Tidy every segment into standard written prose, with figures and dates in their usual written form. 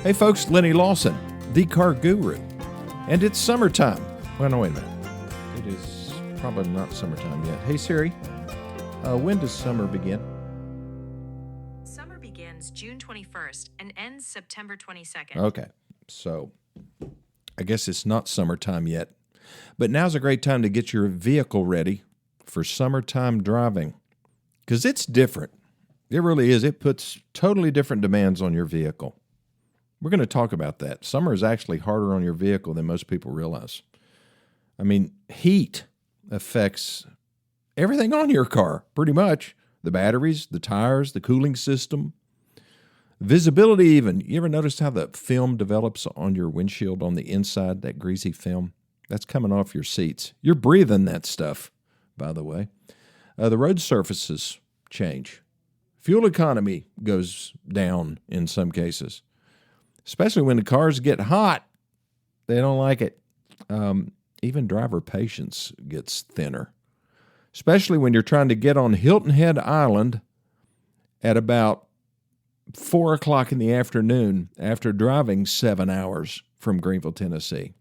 Hey folks, Lenny Lawson, the car guru. And it's summertime. Well, no, wait a minute. It is probably not summertime yet. Hey Siri, when does summer begin? Summer begins June 21st and ends September 22nd. Okay, so I guess it's not summertime yet. But now's a great time to get your vehicle ready for summertime driving. Because it's different. It really is. It puts totally different demands on your vehicle. We're going to talk about that. Summer is actually harder on your vehicle than most people realize. I mean, heat affects everything on your car, pretty much. The batteries, the tires, the cooling system, visibility even. You ever notice how the film develops on your windshield on the inside, that greasy film? That's coming off your seats. You're breathing that stuff, by the way. The road surfaces change. Fuel economy goes down in some cases. Especially when the cars get hot, they don't like it. Even driver patience gets thinner, especially when you're trying to get on Hilton Head Island at about 4 o'clock in the afternoon after driving 7 hours from Greenville, Tennessee.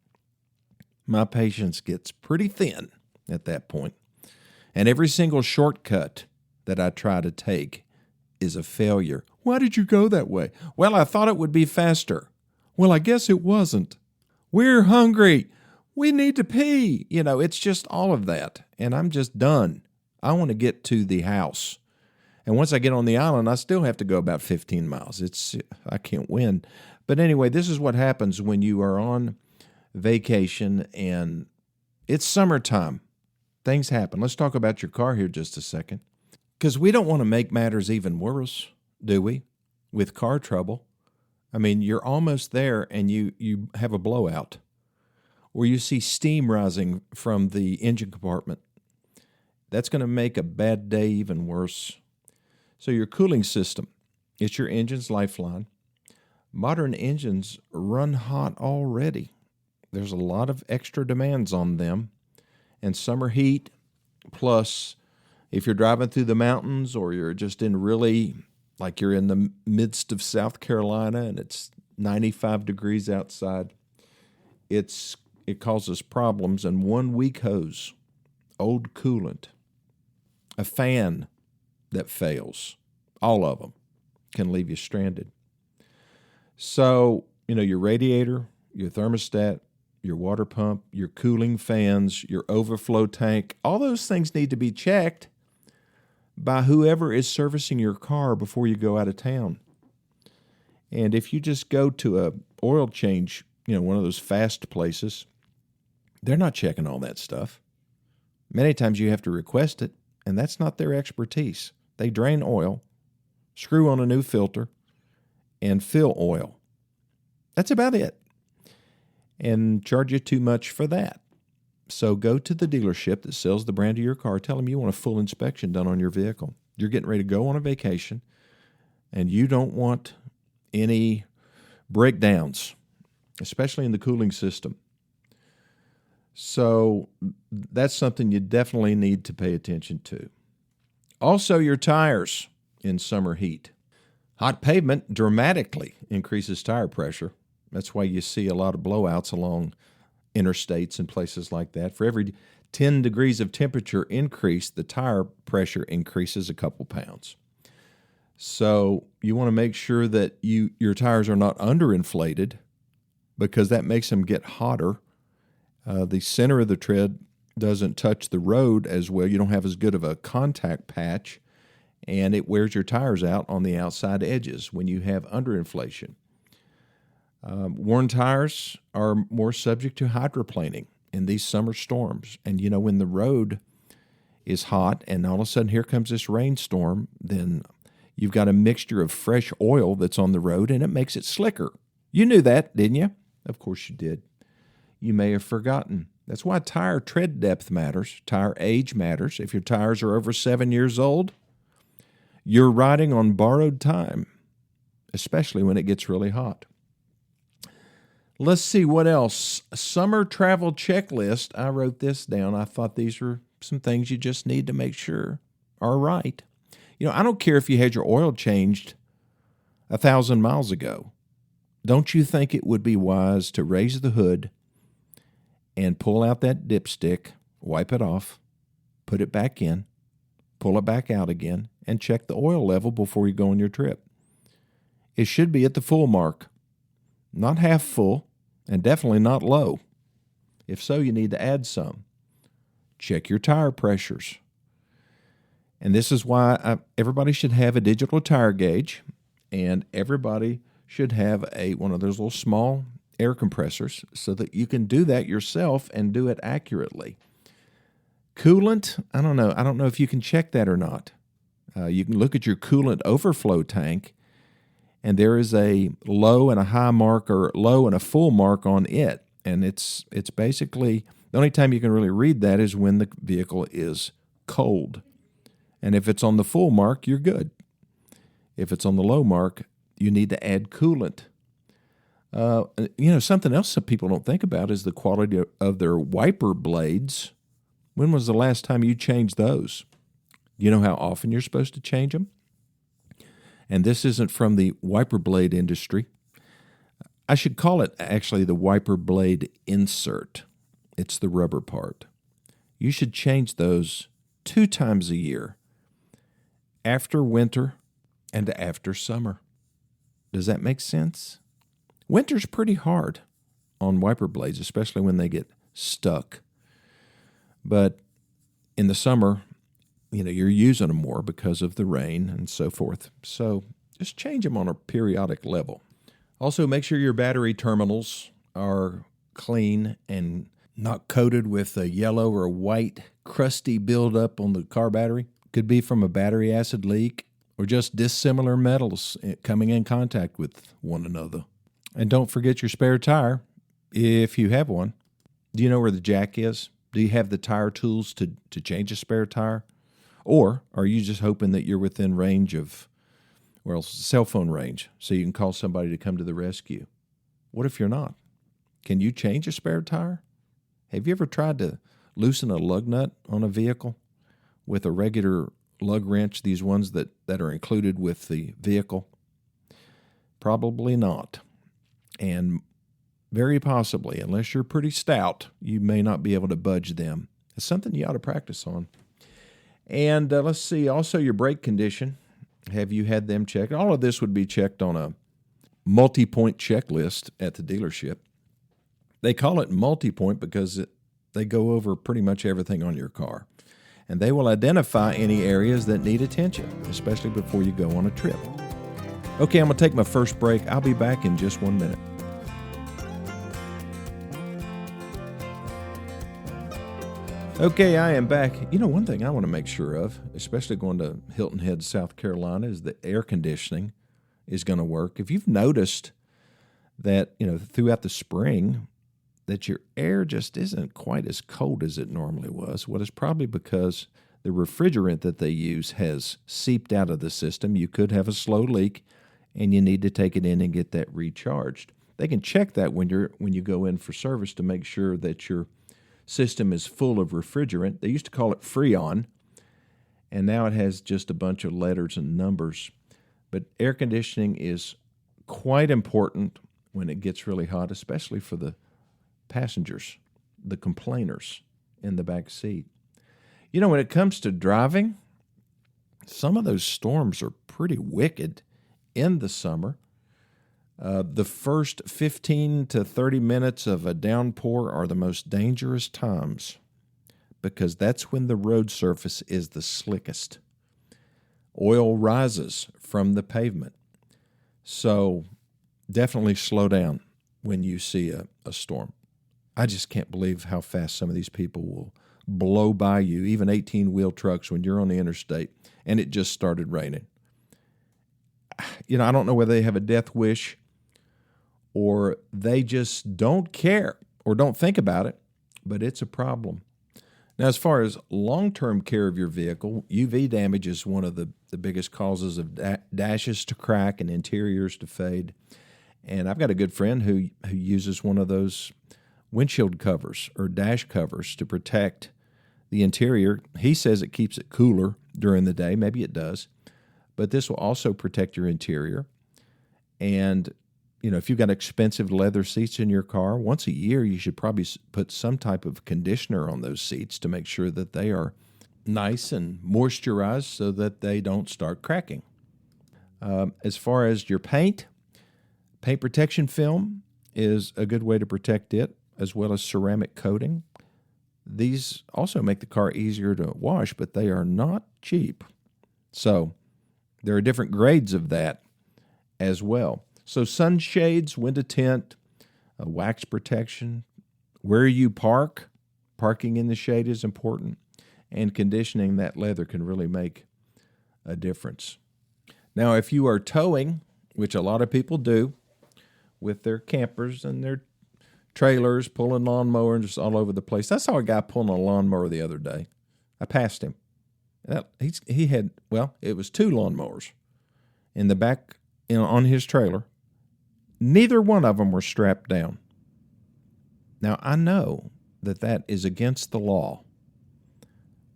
My patience gets pretty thin at that point. And every single shortcut that I try to take is a failure. Why did you go that way? Well, I thought it would be faster. Well, I guess it wasn't. We're hungry. We need to pee. You know, it's just all of that. And I'm just done. I want to get to the house. And once I get on the island, I still have to go about 15 miles. I can't win. But anyway, this is what happens when you are on vacation and it's summertime. Things happen. Let's talk about your car here just a second. Because we don't want to make matters even worse, do we, with car trouble? I mean, you're almost there and you have a blowout, or you see steam rising from the engine compartment. That's going to make a bad day even worse. So your cooling system, it's your engine's lifeline. Modern engines run hot already. There's a lot of extra demands on them, and summer heat plus if you're driving through the mountains or you're just in really, like you're in the midst of South Carolina and it's 95 degrees outside, it causes problems. And one weak hose, old coolant, a fan that fails, all of them can leave you stranded. So, your radiator, your thermostat, your water pump, your cooling fans, your overflow tank, all those things need to be checked by whoever is servicing your car before you go out of town. And if you just go to a oil change, one of those fast places, they're not checking all that stuff. Many times you have to request it, and that's not their expertise. They drain oil, screw on a new filter, and fill oil. That's about it. And charge you too much for that. So go to the dealership that sells the brand of your car. Tell them you want a full inspection done on your vehicle. You're getting ready to go on a vacation, and you don't want any breakdowns, especially in the cooling system. So that's something you definitely need to pay attention to. Also, your tires in summer heat. Hot pavement dramatically increases tire pressure. That's why you see a lot of blowouts along interstates and places like that. For every 10 degrees of temperature increase, the tire pressure increases a couple pounds. So you want to make sure that your tires are not underinflated, because that makes them get hotter. The center of the tread doesn't touch the road as well. You don't have as good of a contact patch, and it wears your tires out on the outside edges when you have underinflation. Worn tires are more subject to hydroplaning in these summer storms. And, when the road is hot and all of a sudden here comes this rainstorm, then you've got a mixture of fresh oil that's on the road and it makes it slicker. You knew that, didn't you? Of course you did. You may have forgotten. That's why tire tread depth matters. Tire age matters. If your tires are over 7 years old, you're riding on borrowed time, especially when it gets really hot. Let's see what else. Summer travel checklist. I wrote this down. I thought these were some things you just need to make sure are right. I don't care if you had your oil changed 1,000 miles ago. don't you think it would be wise to raise the hood and pull out that dipstick, wipe it off, put it back in, pull it back out again, and check the oil level before you go on your trip? It should be at the full mark, not half full, and definitely not low. If so, you need to add some. Check your tire pressures. And this is why everybody should have a digital tire gauge, and everybody should have one of those little small air compressors so that you can do that yourself and do it accurately. Coolant, I don't know. I don't know if you can check that or not. You can look at your coolant overflow tank, and there is a low and a high mark, or low and a full mark on it. And it's basically, the only time you can really read that is when the vehicle is cold. And if it's on the full mark, you're good. If it's on the low mark, you need to add coolant. Something else that people don't think about is the quality of their wiper blades. When was the last time you changed those? You know how often you're supposed to change them? And this isn't from the wiper blade industry. I should call it actually the wiper blade insert. It's the rubber part. You should change those 2 times a year, after winter and after summer. Does that make sense? Winter's pretty hard on wiper blades, especially when they get stuck. But in the summer, you're using them more because of the rain and so forth. So just change them on a periodic level. Also, make sure your battery terminals are clean and not coated with a yellow or white crusty buildup on the car battery. Could be from a battery acid leak or just dissimilar metals coming in contact with one another. And don't forget your spare tire, if you have one. Do you know where the jack is? Do you have the tire tools to change a spare tire? Or are you just hoping that you're within range of, cell phone range, so you can call somebody to come to the rescue? What if you're not? Can you change a spare tire? Have you ever tried to loosen a lug nut on a vehicle with a regular lug wrench, these ones that are included with the vehicle? Probably not. And very possibly, unless you're pretty stout, you may not be able to budge them. It's something you ought to practice on. And let's see, also your brake condition. Have you had them checked? All of this would be checked on a multi-point checklist at the dealership. They call it multi-point because they go over pretty much everything on your car. And they will identify any areas that need attention, especially before you go on a trip. Okay, I'm going to take my first break. I'll be back in just 1 minute. Okay, I am back. One thing I want to make sure of, especially going to Hilton Head, South Carolina, is the air conditioning is going to work. If you've noticed that, throughout the spring, that your air just isn't quite as cold as it normally was, well, it's probably because the refrigerant that they use has seeped out of the system. You could have a slow leak, and you need to take it in and get that recharged. They can check that when you go in for service to make sure that your system is full of refrigerant. They used to call it Freon, and now it has just a bunch of letters and numbers. But air conditioning is quite important when it gets really hot, especially for the passengers, the complainers in the back seat. When it comes to driving, some of those storms are pretty wicked in the summer. The first 15 to 30 minutes of a downpour are the most dangerous times because that's when the road surface is the slickest. Oil rises from the pavement. So definitely slow down when you see a storm. I just can't believe how fast some of these people will blow by you, even 18-wheel trucks when you're on the interstate and it just started raining. I don't know whether they have a death wish or they just don't care or don't think about it, but it's a problem. Now, as far as long-term care of your vehicle, UV damage is one of the biggest causes of dashes to crack and interiors to fade. And I've got a good friend who uses one of those windshield covers or dash covers to protect the interior. He says it keeps it cooler during the day. Maybe it does. But this will also protect your interior. And if you've got expensive leather seats in your car, once a year you should probably put some type of conditioner on those seats to make sure that they are nice and moisturized so that they don't start cracking. As far as your paint protection film is a good way to protect it, as well as ceramic coating. These also make the car easier to wash, but they are not cheap. So there are different grades of that as well. So sunshades, window tint, wax protection, where you parking in the shade is important, and conditioning that leather can really make a difference. Now, if you are towing, which a lot of people do with their campers and their trailers, pulling lawnmowers just all over the place. I saw a guy pulling a lawnmower the other day. I passed him. He had, it was 2 lawnmowers in the back on his trailer. Neither one of them were strapped down. Now, I know that is against the law,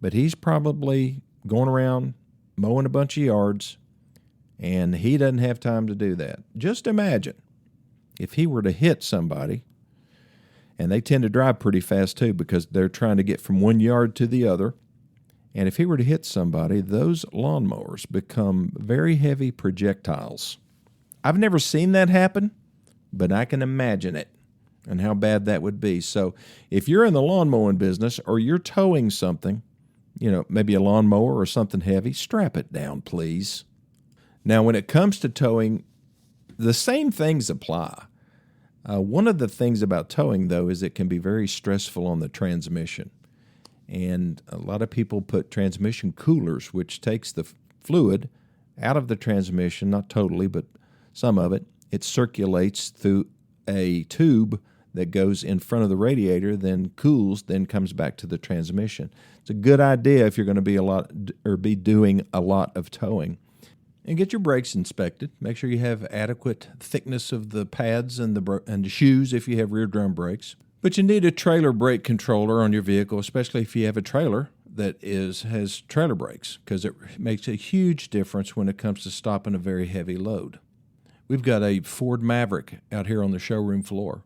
but he's probably going around mowing a bunch of yards, and he doesn't have time to do that. Just imagine if he were to hit somebody, and they tend to drive pretty fast too because they're trying to get from one yard to the other. And if he were to hit somebody, those lawnmowers become very heavy projectiles. I've never seen that happen, but I can imagine it and how bad that would be. So if you're in the lawn mowing business or you're towing something, maybe a lawnmower or something heavy, strap it down, please. Now, when it comes to towing, the same things apply. One of the things about towing, though, is it can be very stressful on the transmission. And a lot of people put transmission coolers, which takes the fluid out of the transmission, not totally, but some of it. It circulates through a tube that goes in front of the radiator, then cools, then comes back to the transmission. It's a good idea if you're going to be doing a lot of towing. And get your brakes inspected. Make sure you have adequate thickness of the pads and the shoes if you have rear drum brakes. But you need a trailer brake controller on your vehicle, especially if you have a trailer that has trailer brakes, because it makes a huge difference when it comes to stopping a very heavy load. We've got a Ford Maverick out here on the showroom floor.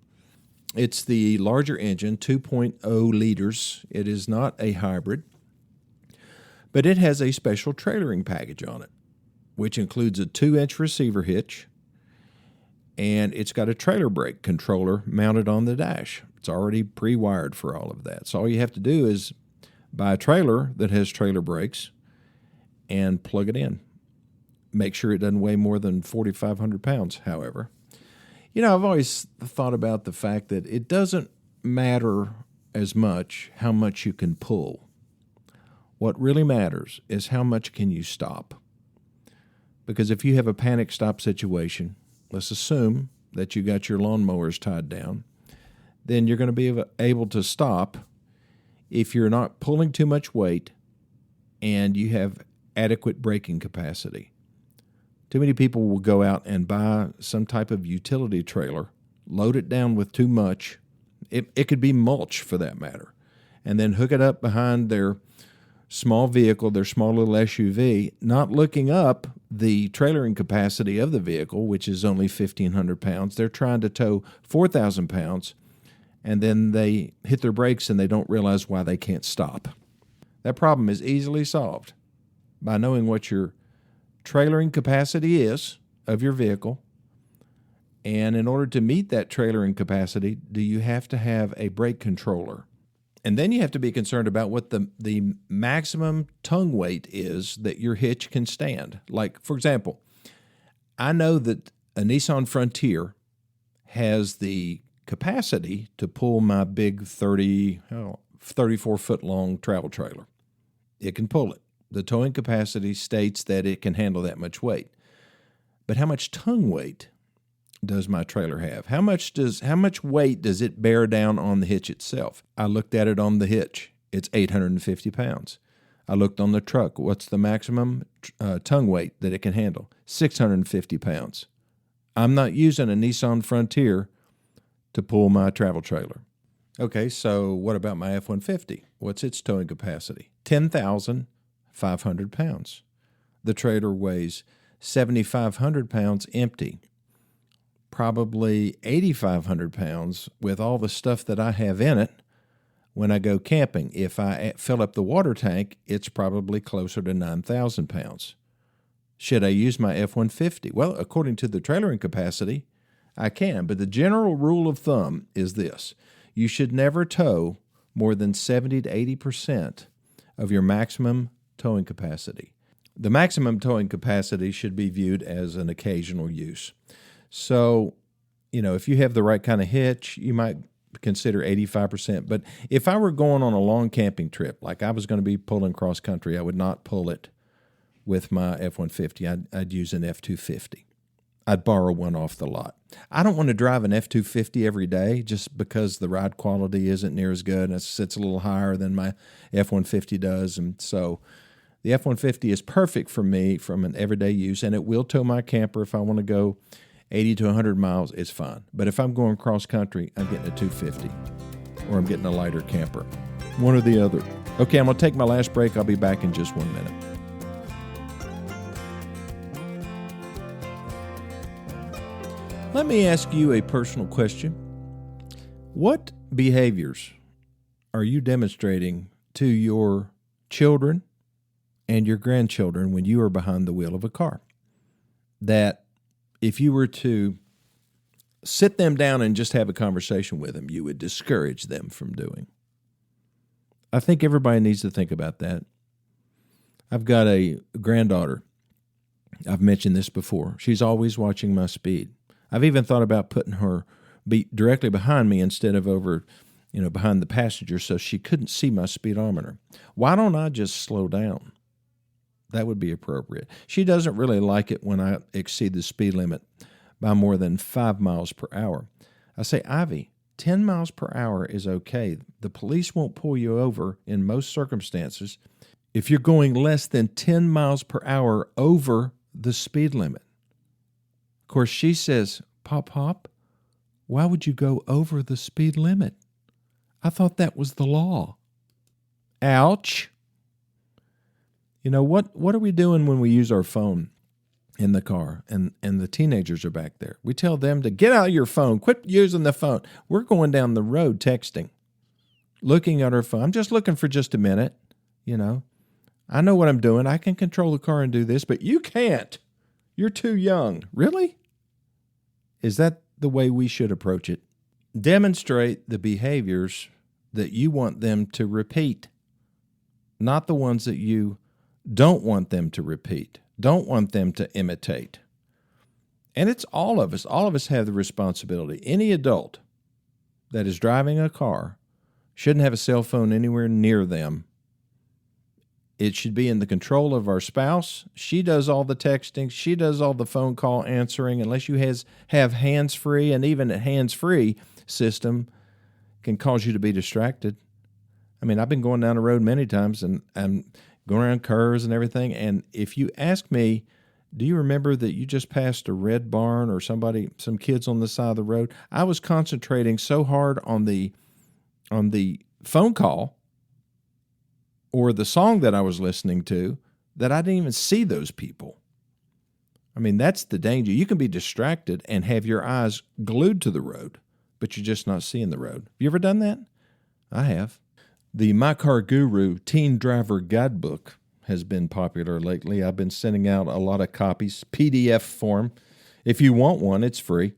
It's the larger engine, 2.0 liters. It is not a hybrid, but it has a special trailering package on it, which includes a 2-inch receiver hitch, and it's got a trailer brake controller mounted on the dash. It's already pre-wired for all of that. So all you have to do is buy a trailer that has trailer brakes and plug it in. Make sure it doesn't weigh more than 4,500 pounds, however. I've always thought about the fact that it doesn't matter as much how much you can pull. What really matters is how much can you stop. Because if you have a panic stop situation, let's assume that you got your lawnmowers tied down, then you're going to be able to stop if you're not pulling too much weight and you have adequate braking capacity. Too many people will go out and buy some type of utility trailer, load it down with too much. It could be mulch for that matter, and then hook it up behind their small vehicle, their small little SUV, not looking up the trailering capacity of the vehicle, which is only 1,500 pounds. They're trying to tow 4,000 pounds, and then they hit their brakes and they don't realize why they can't stop. That problem is easily solved by knowing what your trailering capacity is of your vehicle, and in order to meet that trailering capacity, do you have to have a brake controller? And then you have to be concerned about what the maximum tongue weight is that your hitch can stand. Like, for example, I know that a Nissan Frontier has the capacity to pull my big 34-foot long travel trailer. It can pull it. The towing capacity states that it can handle that much weight. But how much tongue weight does my trailer have? How much weight does it bear down on the hitch itself? I looked at it on the hitch. It's 850 pounds. I looked on the truck. What's the maximum tongue weight that it can handle? 650 pounds. I'm not using a Nissan Frontier to pull my travel trailer. Okay, so what about my F-150? What's its towing capacity? 10,500 pounds. The trailer weighs 7,500 pounds empty. probably 8,500 pounds with all the stuff that I have in it when I go camping. If I fill up the water tank, it's probably closer to 9,000 pounds. Should I use my F-150? Well, according to the trailering capacity, I can, but the general rule of thumb is this. You should never tow more than 70 to 80% of your maximum towing capacity. The maximum towing capacity should be viewed as an occasional use. So, if you have the right kind of hitch, you might consider 85%. But if I were going on a long camping trip, like I was going to be pulling cross country, I would not pull it with my F-150. I'd use an F-250. I'd borrow one off the lot. I don't want to drive an F-250 every day just because the ride quality isn't near as good and it sits a little higher than my F-150 does. And so the F-150 is perfect for me from an everyday use, and it will tow my camper if I want to go 80 to 100 miles. It's fine. But if I'm going cross country, I'm getting a 250 or I'm getting a lighter camper. One or the other. Okay, I'm going to take my last break. I'll be back in just 1 minute. Let me ask you a personal question. What behaviors are you demonstrating to your children and your grandchildren when you are behind the wheel of a car that if you were to sit them down and just have a conversation with them, you would discourage them from doing? I think everybody needs to think about that. I've got a granddaughter. I've mentioned this before. She's always watching my speed. I've even thought about putting her directly behind me instead of over, behind the passenger so she couldn't see my speedometer. Why don't I just slow down? That would be appropriate. She doesn't really like it when I exceed the speed limit by more than 5 miles per hour. I say, Ivy, 10 miles per hour is okay. The police won't pull you over in most circumstances if you're going less than 10 miles per hour over the speed limit. Of course, she says, Pop, why would you go over the speed limit? I thought that was the law. Ouch. What are we doing when we use our phone in the car and the teenagers are back there? We tell them to get out of your phone, quit using the phone. We're going down the road texting, looking at our phone. I'm just looking for just a minute, I know what I'm doing. I can control the car and do this, but you can't. You're too young. Really? Is that the way we should approach it? Demonstrate the behaviors that you want them to repeat, not the ones that you don't want them to repeat, don't want them to imitate. And it's all of us. All of us have the responsibility. Any adult that is driving a car shouldn't have a cell phone anywhere near them. It should be in the control of our spouse. She does all the texting. She does all the phone call answering. Unless you have hands-free, and even a hands-free system can cause you to be distracted. I mean, I've been going down the road many times, and I'm going around curves and everything. And if you ask me, do you remember that you just passed a red barn or some kids on the side of the road? I was concentrating so hard on the phone call or the song that I was listening to that I didn't even see those people. I mean, that's the danger. You can be distracted and have your eyes glued to the road, but you're just not seeing the road. Have you ever done that? I have. The My Car Guru Teen Driver Guidebook has been popular lately. I've been sending out a lot of copies, PDF form. If you want one, it's free.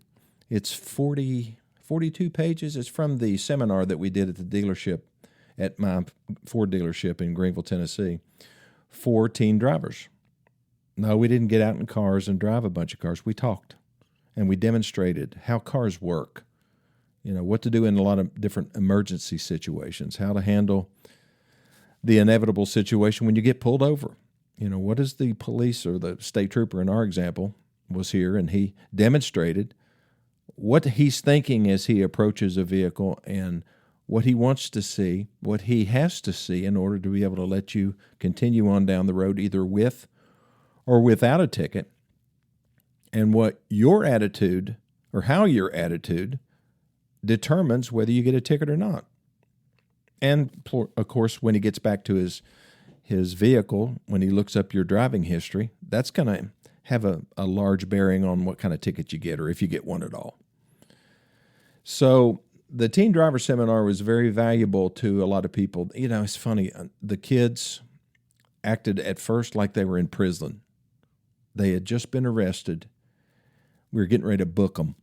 It's 42 pages. It's from the seminar that we did at the dealership, at my Ford dealership in Greenville, Tennessee, for teen drivers. No, we didn't get out in cars and drive a bunch of cars. We talked, and we demonstrated how cars work, what to do in a lot of different emergency situations, how to handle the inevitable situation when you get pulled over. What is the police or the state trooper in our example was here, and he demonstrated what he's thinking as he approaches a vehicle and what he wants to see, what he has to see in order to be able to let you continue on down the road either with or without a ticket, and what your attitude or how your attitude determines whether you get a ticket or not. And, of course, when he gets back to his vehicle, when he looks up your driving history, that's going to have a large bearing on what kind of ticket you get, or if you get one at all. So the teen driver seminar was very valuable to a lot of people. You know, it's funny. The kids acted at first like they were in prison. They had just been arrested. We were getting ready to book them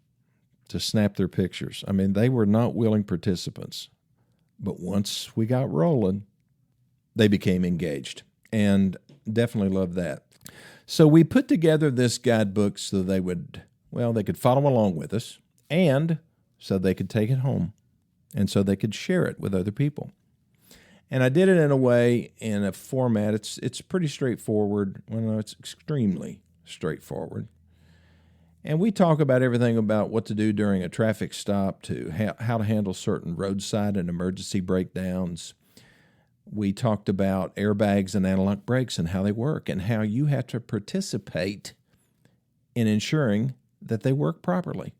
to snap their pictures. I mean, they were not willing participants. But once we got rolling, they became engaged, and definitely loved that. So we put together this guidebook so they could follow along with us, and so they could take it home, and so they could share it with other people. And I did it in a format. It's pretty straightforward. Well, no, it's extremely straightforward. And we talk about everything about what to do during a traffic stop, to how to handle certain roadside and emergency breakdowns. We talked about airbags and anti-lock brakes and how they work, and how you have to participate in ensuring that they work properly.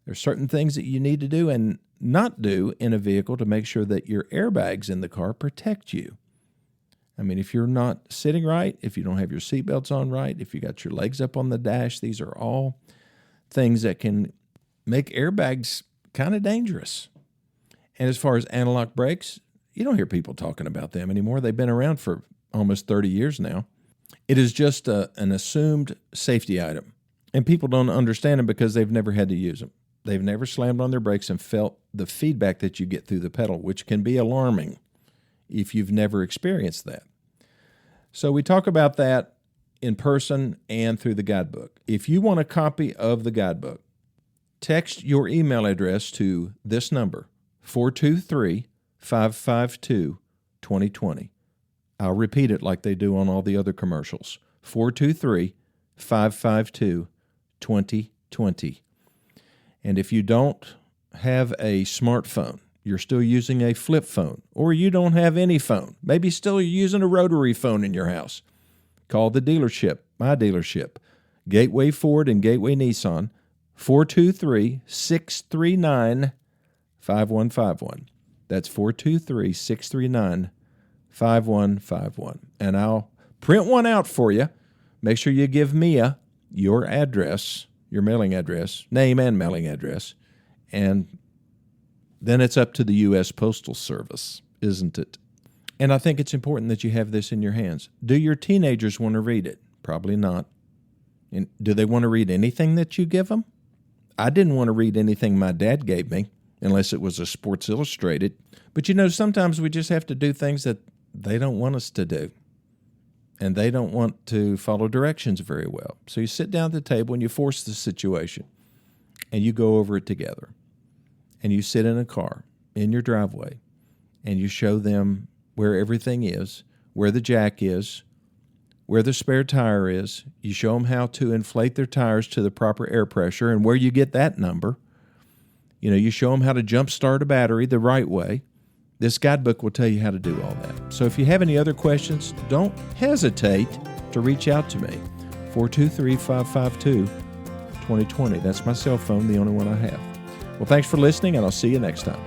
There's certain things that you need to do and not do in a vehicle to make sure that your airbags in the car protect you. I mean, if you're not sitting right, if you don't have your seatbelts on right, if you got your legs up on the dash, these are all things that can make airbags kind of dangerous. And as far as anti-lock brakes, you don't hear people talking about them anymore. They've been around for almost 30 years now. It is just an assumed safety item, and people don't understand them because they've never had to use them. They've never slammed on their brakes and felt the feedback that you get through the pedal, which can be alarming if you've never experienced that. So we talk about that in person and through the guidebook. If you want a copy of the guidebook, text your email address to this number, 423-552-2020. I'll repeat it like they do on all the other commercials, 423-552-2020. And if you don't have a smartphone, you're still using a flip phone, or you don't have any phone, maybe still you're using a rotary phone in your house, call the dealership, my dealership, Gateway Ford and Gateway Nissan, 423-639-5151. That's 423-639-5151. And I'll print one out for you. Make sure you give Mia your address, your mailing address, name and mailing address, and then it's up to the U.S. Postal Service, isn't it? And I think it's important that you have this in your hands. Do your teenagers want to read it? Probably not. And do they want to read anything that you give them? I didn't want to read anything my dad gave me, unless it was a Sports Illustrated. But you know, sometimes we just have to do things that they don't want us to do. And they don't want to follow directions very well. So you sit down at the table and you force the situation. And you go over it together. And you sit in a car in your driveway. And you show them where everything is, where the jack is, where the spare tire is. You show them how to inflate their tires to the proper air pressure and where you get that number. You know, you show them how to jump start a battery the right way. This guidebook will tell you how to do all that. So if you have any other questions, don't hesitate to reach out to me. 423-552-2020. That's my cell phone, the only one I have. Well, thanks for listening, and I'll see you next time.